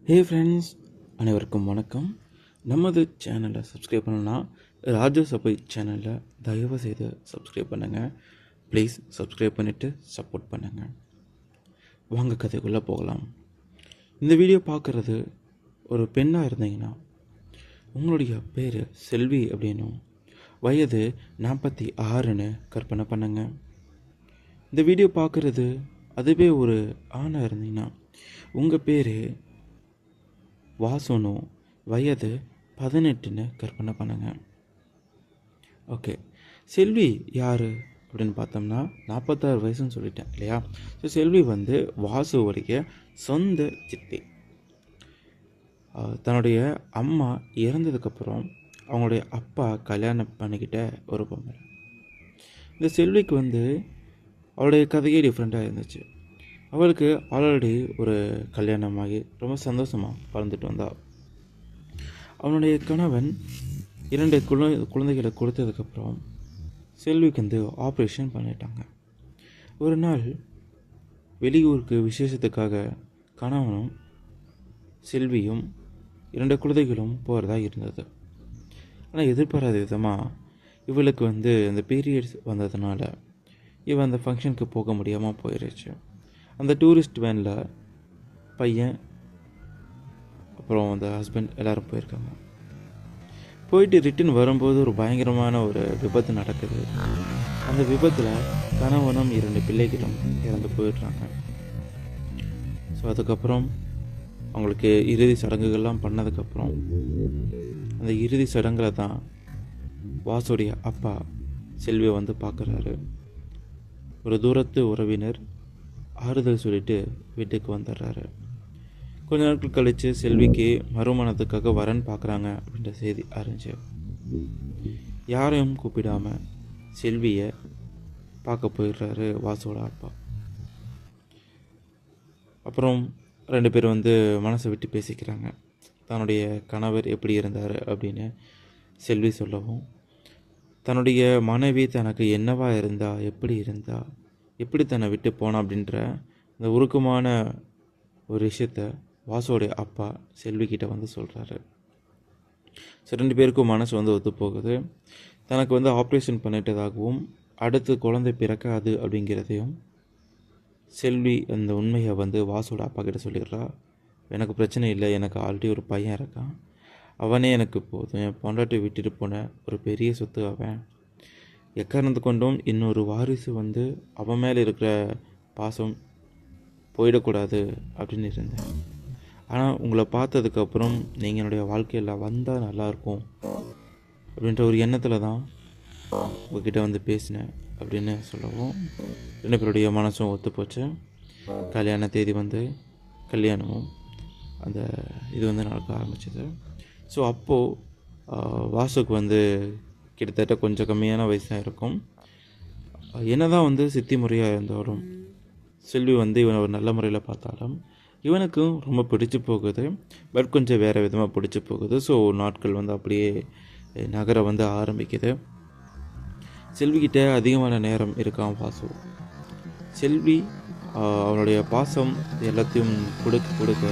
Hey friends, அனைவருக்கும் வணக்கம். நமது சேனலை சப்ஸ்கிரைப் பண்ணணும்னா ராஜசபை சேனலை தயவு செய்து சப்ஸ்கிரைப் பண்ணுங்கள். ப்ளீஸ் சப்ஸ்கிரைப் பண்ணிவிட்டு சப்போர்ட் பண்ணுங்கள். வாங்க கதைக்குள்ளே போகலாம். இந்த வீடியோ பார்க்குறது ஒரு பெண்ணாக இருந்தீங்கன்னா உங்களுடைய பேர் செல்வி அப்படின்னும் வயது 46ன்னு கற்பனை பண்ணுங்க. இந்த வீடியோ பார்க்குறது அதுவே ஒரு ஆணாக இருந்தீங்கன்னா உங்கள் பேர் வாசுனும் வயது 18ன்னு கற்பனை பண்ணுங்க. ஓகே, செல்வி யார் அப்படின்னு பார்த்தோம்னா 46 வயசுன்னு சொல்லிட்டேன் இல்லையா? ஸோ செல்வி வாசுவுடைய சொந்த சித்தி. தன்னுடைய அம்மா இறந்ததுக்கப்புறம் அவங்களுடைய அப்பா கல்யாணம் பண்ணிக்கிட்ட ஒரு பொண்ணு. இந்த செல்விக்கு அவளுடைய கதையே டிஃப்ரெண்ட்டாக இருந்துச்சு. அவளுக்கு ஆல்ரெடி ஒரு கல்யாணமாகி ரொம்ப சந்தோஷமாக வளர்ந்துட்டு வந்தாள். அவனுடைய கணவன் 2 குழந்தைகளை கொடுத்ததுக்கப்புறம் செல்விக்கு ஆப்ரேஷன் பண்ணிட்டாங்க. ஒரு நாள் வெளியூருக்கு விசேஷத்துக்காக கணவனும் செல்வியும் 2 குழந்தைகளும் போகிறதா இருந்தது. ஆனால் எதிர்பாராத விதமாக இவளுக்கு அந்த பீரியட்ஸ் வந்ததுனால இவன் அந்த ஃபங்க்ஷனுக்கு போக முடியாமல் போயிடுச்சு. அந்த டூரிஸ்ட் வேனில் பையன் அப்புறம் அந்த ஹஸ்பண்ட் எல்லோரும் போயிருக்காங்க. போயிட்டு ரிட்டன் வரும்போது ஒரு பயங்கரமான ஒரு விபத்து நடக்குது. அந்த விபத்தில் கணவனும் 2 பிள்ளைகளும் இறந்து போயிடுறாங்க. ஸோ அதுக்கப்புறம் அவங்களுக்கு இறுதி சடங்குகள்லாம் பண்ணதுக்கப்புறம் அந்த இறுதி சடங்கில் தான் வாசுடைய அப்பா செல்வியை பார்க்குறாரு. ஒரு தூரத்து உறவினர் ஆறுதல் சொல்லிட்டு வீட்டுக்கு வந்துடுறாரு. கொஞ்ச நாட்கள் கழித்து செல்விக்கு மறுமணத்துக்காக வரன் பார்க்குறாங்க அப்படின்ற செய்தி அறிஞ்சு யாரையும் கூப்பிடாம செல்வியை பார்க்க போயிடுறாரு வாசுவோட அப்பா. அப்புறம் 2 பேர் மனசை விட்டு பேசிக்கிறாங்க. தன்னுடைய கணவர் எப்படி இருந்தார் அப்படின்னு செல்வி சொல்லவும், தன்னுடைய மனைவி தனக்கு என்னவா இருந்தா, எப்படி இருந்தா, எப்படி தன்னை விட்டு போனா அப்படின்ற இந்த உருக்கமான ஒரு விஷயத்த வாசுவோடைய அப்பா செல்விக்கிட்ட சொல்கிறாரு. ஸோ 2 பேருக்கும் மனசு ஒத்து போகுது. தனக்கு ஆப்ரேஷன் பண்ணிட்டதாகவும் அடுத்து குழந்தை பிறக்காது அப்படிங்கிறதையும் செல்வி அந்த உண்மையை வாசுவோட அப்பா கிட்ட சொல்லிடுறா. எனக்கு பிரச்சனை இல்லை, எனக்கு ஆல்ரெடி ஒரு பையன் இருக்கான், அவனே எனக்கு போதும், என் பொண்டாட்டி விட்டுட்டு போன ஒரு பெரிய சொத்து அவன், எக்காரணத்து கொண்டும் இன்னொரு வாரிசு அவன் மேலே இருக்கிற பாசம் போயிடக்கூடாது அப்படின்னு இருந்தேன். ஆனால் உங்களை பார்த்ததுக்கப்புறம் நீங்கள் என்னுடைய வாழ்க்கையில் வந்தால் நல்லாயிருக்கும் அப்படின்ற ஒரு எண்ணத்தில் தான் உங்ககிட்ட பேசினேன் அப்படின்னு சொல்லவும் 2 பேருடைய மனசும் ஒத்து போச்சு. கல்யாண தேதி கல்யாணமும் அந்த இது நடக்க ஆரம்பிச்சது. ஸோ அப்போது வாசுக்கு கிட்டத்தட்ட கொஞ்சம் கம்மியான வயசாக இருக்கும். என்ன தான் சித்தி முறையாக இருந்தாலும் செல்வி இவனை ஒரு நல்ல முறையில் பார்த்தாலும் இவனுக்கும் ரொம்ப பிடிச்சி போகுது. பட் கொஞ்சம் வேறு விதமாக பிடிச்சி போகுது. ஸோ நாட்கள் அப்படியே நகர ஆரம்பிக்குது. செல்விக்கிட்ட அதிகமான நேரம் இருக்கான் வாசு. செல்வி அவனுடைய பாசம் எல்லாத்தையும் கொடுக்க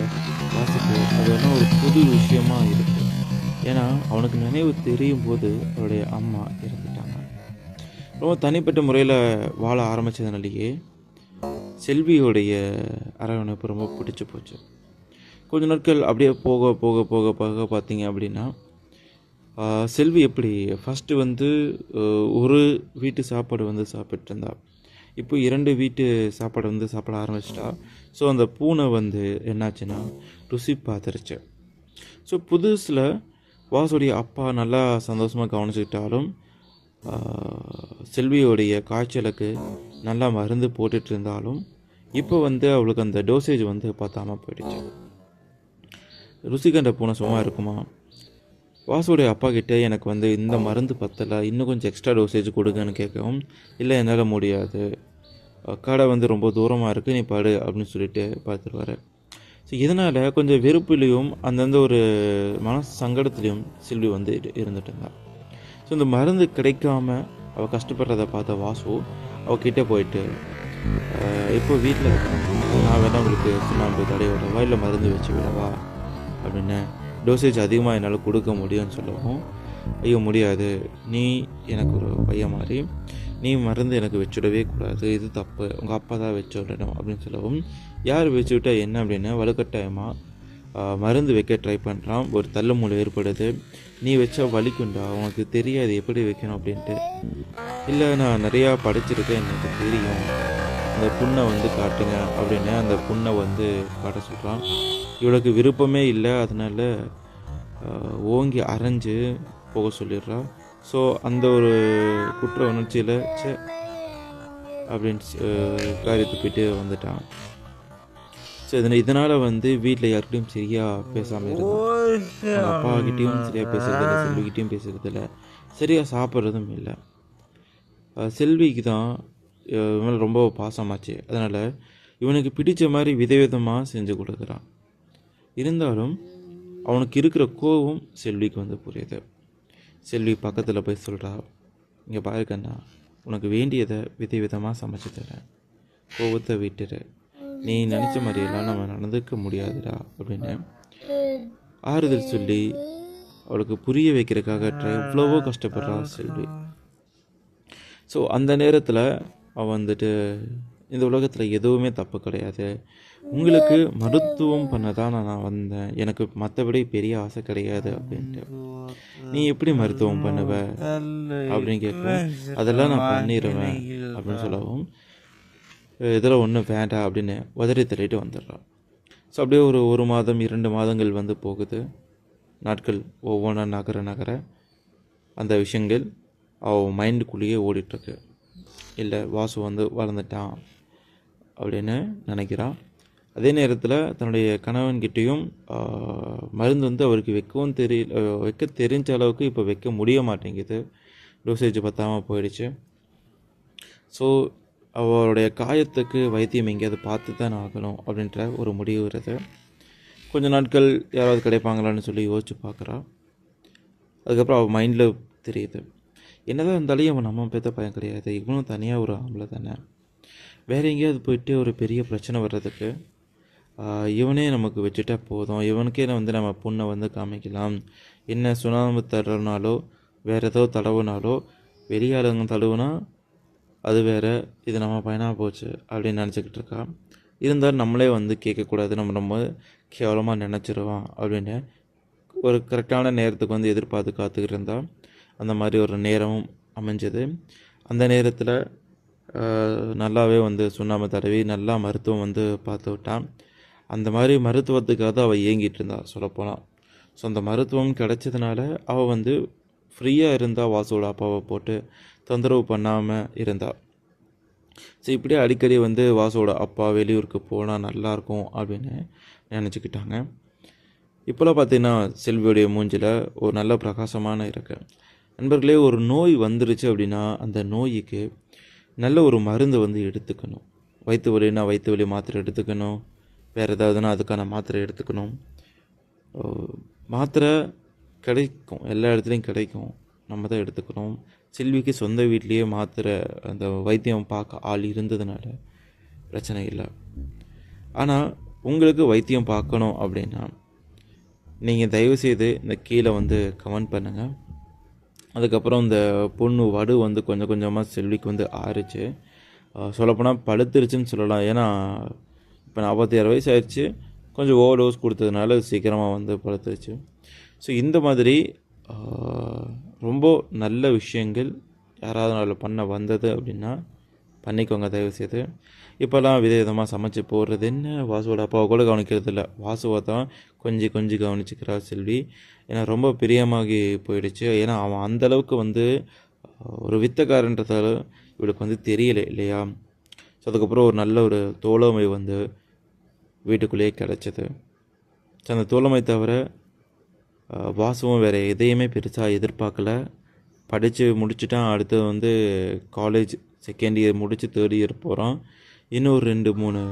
வாசுக்கு அதெல்லாம் ஒரு புது விஷயமாக இருக்குது. ஏன்னா அவனுக்கு நினைவு தெரியும் போது அவருடைய அம்மா இறந்துட்டாங்க. ரொம்ப தனிப்பட்ட முறையில் வாழ ஆரம்பித்ததுனாலேயே செல்வியோடைய அரவணைப்பு ரொம்ப பிடிச்சி போச்சு. கொஞ்ச நாட்கள் அப்படியே போக போக போக போக பார்த்தீங்க அப்படின்னா செல்வி எப்படி ஃபஸ்ட்டு ஒரு வீட்டு சாப்பாடு சாப்பிட்டு இருந்தா, இப்போ 2 வீட்டு சாப்பாடு சாப்பிட ஆரம்பிச்சிட்டா. ஸோ அந்த பூனை என்னாச்சுன்னா ருசி பார்த்துருச்சு. ஸோ புதுசில் வாசுடைய அப்பா நல்லா சந்தோஷமாக கவனிச்சுக்கிட்டாலும் செல்வியோடைய காய்ச்சலுக்கு நல்லா மருந்து போட்டுட்டு இருந்தாலும் இப்போ அவளுக்கு அந்த டோசேஜ் பார்த்தாம போயிடுச்சு. ருசி கண்ட பூனை சும்மா இருக்குமா? வாசுடைய அப்பா கிட்டே எனக்கு இந்த மருந்து பத்தலை, இன்னும் கொஞ்சம் எக்ஸ்ட்ரா டோசேஜ் கொடுங்கன்னு கேட்கவும், இல்லை என்னால் முடியாது, கடை ரொம்ப தூரமாக இருக்குது, நீ படு அப்படின்னு சொல்லிட்டு பார்த்துருவாரு. ஸோ இதனால் கொஞ்சம் வெறுப்புலேயும் அந்தந்த ஒரு மன சங்கடத்துலேயும் செல்வி இருந்துட்டு இருந்தாள். ஸோ இந்த மருந்து கிடைக்காம அவள் கஷ்டப்படுறத பார்த்த வாசு அவகிட்ட போயிட்டு, இப்போ வீட்டில் நான் வேணா உங்களுக்கு சுண்ணாம்பு தடவை விடவா, இல்லை மருந்து வச்சு விடவா அப்படின்னு. டோசேஜ் அதிகமாக என்னால் கொடுக்க முடியும்னு சொல்லவும், ஐயோ முடியாது, நீ எனக்கு ஒரு பையன் மாதிரி, நீ மருந்து எனக்கு வச்சுடவே கூடாது, இது தப்பு, உங்கள் அப்பா தான் வச்சு விடணும் அப்படின்னு சொல்லவும், யார் வச்சு விட்டா என்ன அப்படின்னு வலுக்கட்டாயமாக மருந்து வைக்க ட்ரை பண்ணுறான். ஒரு தள்ளுமுள்ளு ஏற்படுது. நீ வச்சா வலிக்குண்டா, உனக்கு தெரியாது எப்படி வைக்கணும் அப்படின்ட்டு. இல்லை, நான் நிறையா படிச்சிருக்கேன், எனக்கு தெரியும், அந்த புண்ணை வந்து காட்டுங்க அப்படின்னு அந்த புண்ணை வந்து காட்ட சொல்கிறான். இவளுக்கு விருப்பமே இல்லை, அதனால் ஓங்கி அரைஞ்சு போக சொல்லிடுறா. ஸோ அந்த ஒரு குற்ற உணர்ச்சியில் அப்படின்னு காரியத்தை போயிட்டு வந்துட்டான். ஸோ இதனால் வந்து வீட்டில் யார்கிட்டையும் சரியாக பேசாமல் இருந்தான். அப்பா கிட்டேயும் சரியாக பேசுறதில்ல, செல்விக்கிட்டேயும் பேசுறதில்ல, சரியாக சாப்பிட்றதும் இல்லை. செல்விக்கு தான் இவன் ரொம்ப பாசமாச்சு. அதனால் இவனுக்கு பிடிச்ச மாதிரி விதவிதமாக செஞ்சு கொடுக்குறான். இருந்தாலும் அவனுக்கு இருக்கிற கோபம் செல்விக்கு வந்து புரியுது. செல்வி பக்கத்தில் போய் சொல்கிறா, இங்கே பாரு கண்ணா, உனக்கு வேண்டியதை விதவிதமாக சமைச்சு தரேன், கோபத்தை விட்டுரு, நீ நினச்ச மாதிரியெல்லாம் நம்ம நடந்துக்க முடியாதுடா அப்படின்னு ஆறுதல் சொல்லி அவளுக்கு புரிய வைக்கிறதுக்காக எவ்வளவோ கஷ்டப்படுறா செல்வி. ஸோ அந்த நேரத்தில் அவள் வந்துட்டு, இந்த உலகத்தில் எதுவுமே தப்பு கிடையாது, உங்களுக்கு மருத்துவம் பண்ண தான் நான் வந்தேன், எனக்கு மற்றபடி பெரிய ஆசை கிடையாது அப்படின்ட்டு. நீ எப்படி மருத்துவம் பண்ணுவ அப்படின்னு கேட்குவேன். அதெல்லாம் நான் பண்ணிடுவேன் அப்படின்னு சொல்லவும், இதெல்லாம் ஒன்றும் வேண்டாம் அப்படின்னு உதறி தள்ளிட்டு வந்துடுறான். ஸோ அப்படியே ஒரு மாதம் 2 மாதங்கள் வந்து போகுது. நாட்கள் ஒவ்வொன்றா நகர அந்த விஷயங்கள் அவள் மைண்டுக்குள்ளேயே ஓடிட்டுருக்கு. இல்லை, வாசு வந்து வளர்ந்துட்டான் அப்படின்னு நினைக்கிறான். அதே நேரத்தில் தன்னுடைய கணவன்கிட்டையும் மருந்து வந்து அவருக்கு வைக்க தெரிஞ்ச அளவுக்கு இப்போ வைக்க முடிய மாட்டேங்குது. டோசேஜ் பத்தாமல் போயிடுச்சு. ஸோ அவளுடைய காயத்துக்கு வைத்தியம் எங்கேயாவது பார்த்து தான் ஆகணும் அப்படின்ற ஒரு முடிவு வருது. கொஞ்ச நாட்கள் யாராவது கிடைப்பாங்களான்னு சொல்லி யோசிச்சு பார்க்குறா. அதுக்கப்புறம் அவள் மைண்டில் தெரியுது, என்னதான் இருந்தாலும் அவன் நம்ம பெற்ற பையன் கிடையாது, இவனும் தனியாக ஒரு ஆம்பளை தானே, வேறு எங்கேயாவது போயிட்டு ஒரு பெரிய பிரச்சனை வர்றதுக்கு இவனே நமக்கு வச்சுட்டா போதும், இவனுக்கே வந்து நம்ம பொண்ணை வந்து காமிக்கலாம், என்ன சுண்ணாம்பு தடவினாலோ வேறு ஏதோ தடவுனாலோ வெளியாளுங்க தடவுனா அது வேறு, இது நம்ம பையனாக போச்சு அப்படின்னு நினச்சிக்கிட்டு இருக்கா. இருந்தாலும் நம்மளே வந்து கேட்கக்கூடாது, நம்ம ரொம்ப கேவலமாக நினச்சிருவான் அப்படின்னு ஒரு கரெக்டான நேரத்துக்கு வந்து எதிர்பார்த்து காத்துக்கிட்டு இருந்தால் அந்த மாதிரி ஒரு நேரமும் அமைஞ்சது. அந்த நேரத்தில் நல்லாவே வந்து சுண்ணாம்பு தடவி நல்லா மருத்துவம் வந்து பார்த்து விட்டான். அந்த மாதிரி மருத்துவத்துக்காக தான் அவள் இயங்கிட்டு இருந்தாள் சொல்லப்போனால். ஸோ அந்த மருத்துவம் கிடைச்சதுனால அவள் வந்து ஃப்ரீயாக இருந்தால், வாசுவோட அப்பாவை போட்டு தொந்தரவு பண்ணாமல் இருந்தாள். ஸோ இப்படியே அடிக்கடி வந்து வாசுவோட அப்பா வெளியூருக்கு போனால் நல்லாயிருக்கும் அப்படின்னு நினச்சிக்கிட்டாங்க. இப்போலாம் பார்த்திங்கன்னா செல்வியோடைய மூஞ்சில் ஒரு நல்ல பிரகாசமான இருக்கு. நண்பர்களே, ஒரு நோய் வந்துருச்சு அப்படின்னா அந்த நோய்க்கு நல்ல ஒரு மருந்து வந்து எடுத்துக்கணும். வயிற்று வலின்னா வயிற்று வலி மாத்திரை எடுத்துக்கணும், வேறு ஏதாவதுன்னா அதுக்கான மாத்திரை எடுத்துக்கணும். மாத்திரை கிடைக்கும், எல்லா இடத்துலையும் கிடைக்கும், நம்ம தான் எடுத்துக்கணும். செல்விக்கு சொந்த வீட்லேயே மாத்திரை அந்த வைத்தியம் பார்க்க ஆள் இருந்ததுனால பிரச்சனை இல்லை. ஆனால் உங்களுக்கு வைத்தியம் பார்க்கணும் அப்படின்னா நீங்கள் தயவுசெய்து இந்த கீழே வந்து கமெண்ட் பண்ணுங்கள். அதுக்கப்புறம் இந்த பொண்ணு வடு வந்து கொஞ்சம் கொஞ்சமாக செல்விக்கு வந்து ஆறிச்சு. சொல்லப்போனால் பழுத்துருச்சுன்னு சொல்லலாம். ஏன்னா இப்போ 46 வயசு ஆயிடுச்சு, கொஞ்சம் ஓவர் டோஸ் கொடுத்ததுனால சீக்கிரமாக வந்து பழுத்துருச்சு. ஸோ இந்த மாதிரி ரொம்ப நல்ல விஷயங்கள் யாராவது நாள் பண்ண வந்தது அப்படின்னா பண்ணிக்கோங்க தயவுசெய்து. இப்போல்லாம் விதவிதமாக சமைச்சு போடுறது என்ன, வாசுவோட அப்பாவை கூட கவனிக்கிறது இல்லை, வாசுவை தான் கொஞ்சம் கவனிச்சுக்கிறா செல்வி. ஏன்னா ரொம்ப பிரியமாகி போயிடுச்சு. ஏன்னா அவன் அந்தளவுக்கு வந்து ஒரு வித்தக்காரன்றதால இவளுக்கு வந்து தெரியலை இல்லையா. ஸோ அதுக்கப்புறம் ஒரு நல்ல ஒரு தோழமை வந்து வீட்டுக்குள்ளேயே கிடச்சிது. ஸோ அந்த தோழமை தவிர வாசுவும் வேறு எதையுமே பெருசாக எதிர்பார்க்கல. படித்து முடிச்சுட்டான். அடுத்து வந்து காலேஜ் செகண்ட் இயர் முடித்து தேர்ட் இயர் போகிறான். இன்னும் 2-3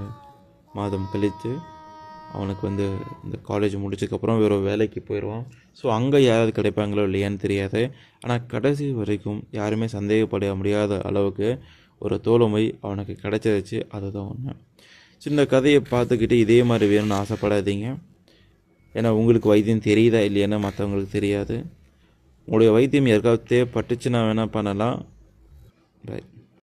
மாதம் கழித்து அவனுக்கு வந்து இந்த காலேஜ் முடிச்சதுக்கப்புறம் வேறு வேலைக்கு போயிடுவான். ஸோ அங்கே யாராவது கிடைப்பாங்களோ இல்லையான்னு தெரியாது. ஆனால் கடைசி வரைக்கும் யாருமே சந்தேகப்பட முடியாத அளவுக்கு ஒரு தோழமை அவனுக்கு கிடைச்சிருச்சு. அதுதான் ஒன்று. சின்ன கதையை பார்த்துக்கிட்டு இதே மாதிரி வேணும்னு ஆசைப்படாதீங்க. ஏன்னா உங்களுக்கு வைத்தியம் தெரியுதா இல்லையான்னு மற்றவங்களுக்கு தெரியாது. உங்களுடைய வைத்தியம் யாருக்காவது தேவைப்பட்டுச்சுன்னா வேணால் பண்ணலாம். பை.